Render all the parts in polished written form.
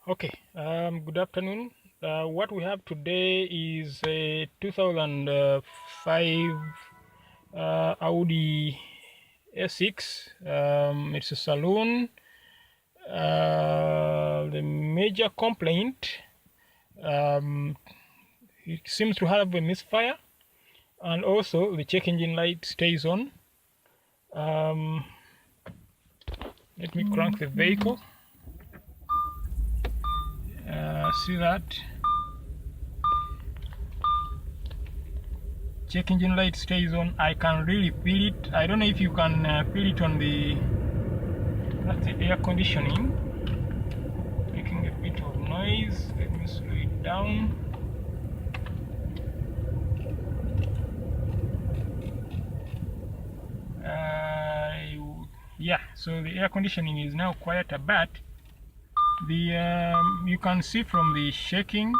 Okay, good afternoon. What we have today is a 2005 Audi A6. It's a saloon. The major complaint, it seems to have a misfire, and also the check engine light stays on. Let me crank the vehicle. See that? Check engine light stays on. I can really feel it. I don't know if you can feel it on that's the air conditioning, making a bit of noise. Let me slow it down. Yeah, so the air conditioning is now quieter, but you can see from the shaking,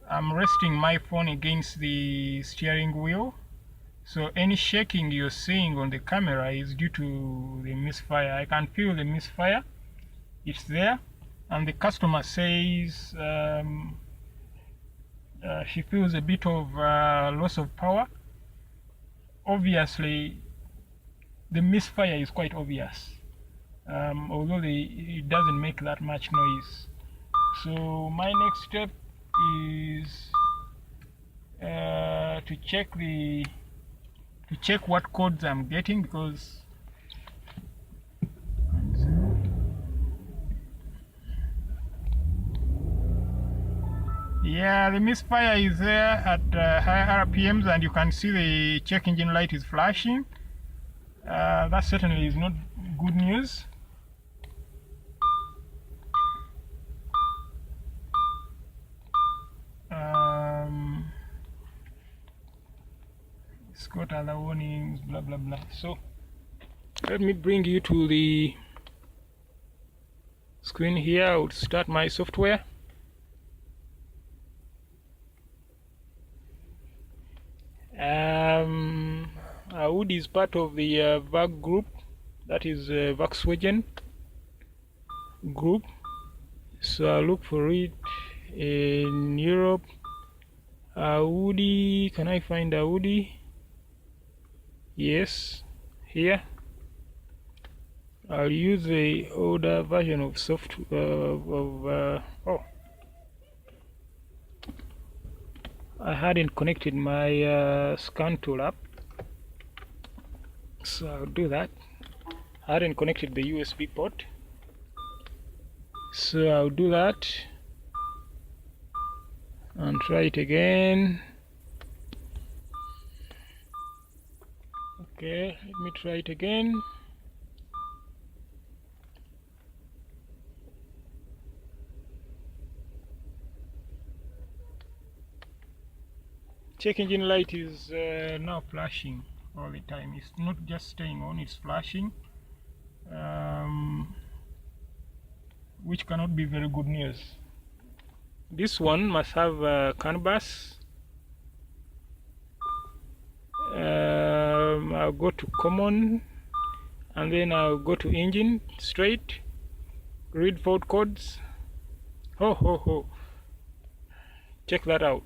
I'm resting my phone against the steering wheel, so any shaking you're seeing on the camera is due to the misfire. I can feel the misfire, it's there, and the customer says she feels a bit of loss of power. Obviously the misfire is quite obvious, although it doesn't make that much noise. So my next step is to check what codes I'm getting, because yeah, the misfire is there at high RPMs, and you can see the check engine light is flashing. That certainly is not good news. It's got other warnings, blah blah blah. So let me bring you to the screen here. I would start my software. Audi is part of the VAG group, that is Volkswagen group. So I'll look for it in Europe. Audi, can I find Audi? Yes, here. I'll use the older version of software. Oh, I hadn't connected my scan tool app, so I'll do that. I hadn't connected the USB port, so I'll do that and try it again. Okay, let me try it again. Check engine light is now flashing all the time. It's not just staying on, it's flashing, which cannot be very good news. This one must have CAN bus. I'll go to common, and then I'll go to engine straight, read fault codes. Check that out.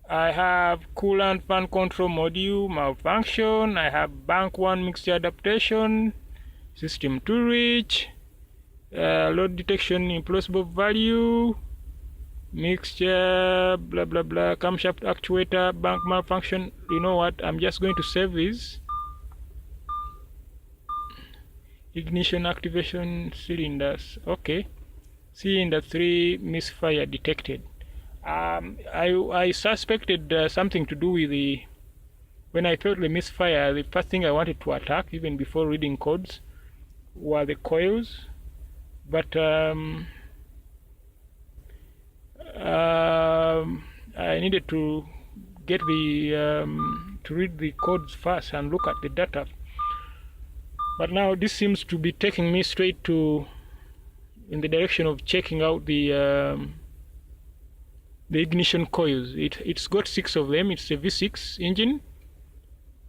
I have coolant fan control module malfunction. I have bank 1 mixture adaptation, system to reach, load detection implausible value, mixture blah blah blah, camshaft actuator, bank malfunction. You know what, I'm just going to save this. Ignition activation cylinders. Okay, cylinder 3 misfire detected. I suspected something to do with when I felt the misfire, the first thing I wanted to attack, even before reading codes, were the coils, but I needed to get to read the codes first and look at the data. But now this seems to be taking me straight in the direction of checking out the ignition coils. It's got 6 of them. It's a V6 engine.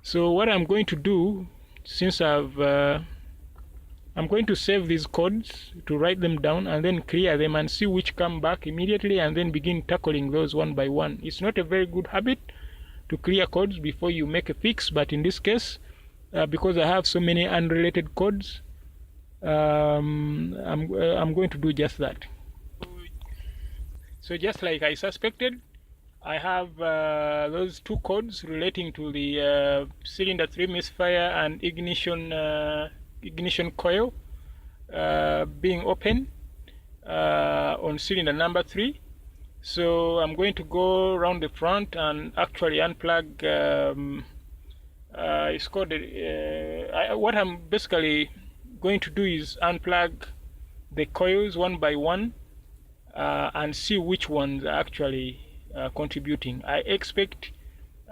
So what I'm going to do, since I've I'm going to save these codes, to write them down and then clear them and see which come back immediately, and then begin tackling those one by one. It's not a very good habit to clear codes before you make a fix, but in this case, because I have so many unrelated codes, I'm going to do just that. So just like I suspected, I have those two codes relating to the cylinder 3 misfire and ignition coil being open on cylinder number 3. So I'm going to go around the front and actually unplug. It's called what I'm basically going to do is unplug the coils one by one and see which ones are actually contributing. I expect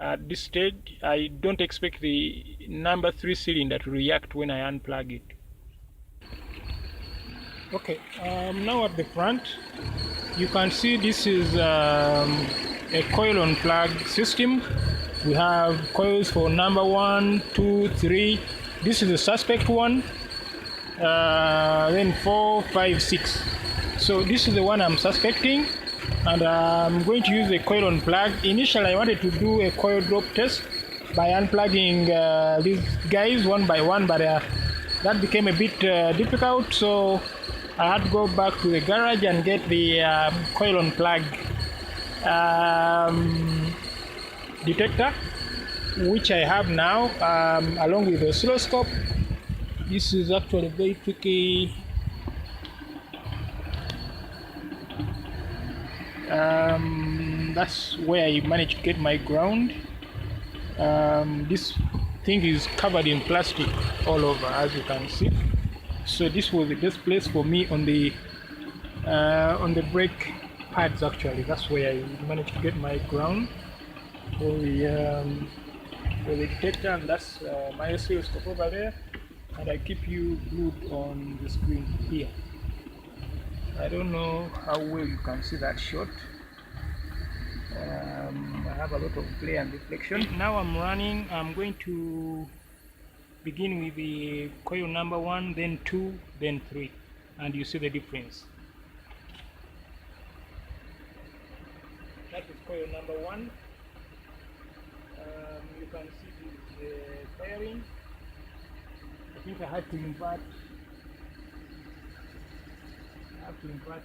at this stage, I don't expect the number 3 cylinder to react when I unplug it. Okay, now at the front, you can see this is a coil on plug system. We have coils for number 1, 2, 3. This is the suspect one. Then 4, 5, 6. So this is the one I'm suspecting, and I'm going to use the coil on plug. Initially, I wanted to do a coil drop test by unplugging these guys one by one, but that became a bit difficult, so I had to go back to the garage and get the coil on plug detector, which I have now, along with the oscilloscope. This is actually very tricky. That's where I managed to get my ground. This thing is covered in plastic all over, as you can see. So this was the best place for me on the brake pads. Actually, that's where I managed to get my ground for the detector, and that's my oscilloscope over there. And I keep you glued on the screen here. I don't know how well you can see that shot. I have a lot of glare and reflection. Now I'm running. I'm going to begin with the coil number 1, then 2, then 3, and you see the difference. That is coil number 1. You can see the firing. I think I had to invert.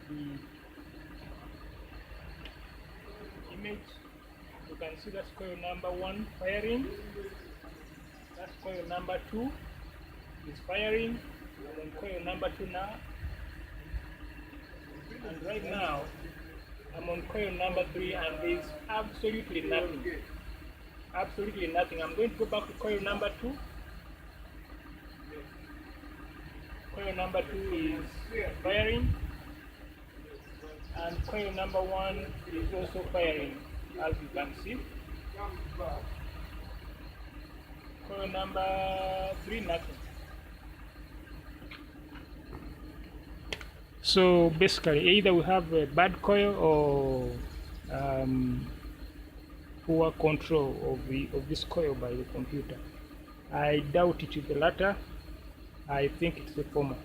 The image. You can see that's coil number 1 firing. That's coil number 2 is firing. I'm on coil number 2 now. And right now, I'm on coil number 3, and there's absolutely nothing. Absolutely nothing. I'm going to go back to coil number 2. Coil number 2 is firing, and coil number 1 is also firing, as you can see. Coil number 3, nothing. So basically, either we have a bad coil or poor control of this coil by the computer. I doubt it is the latter. I think it's the former.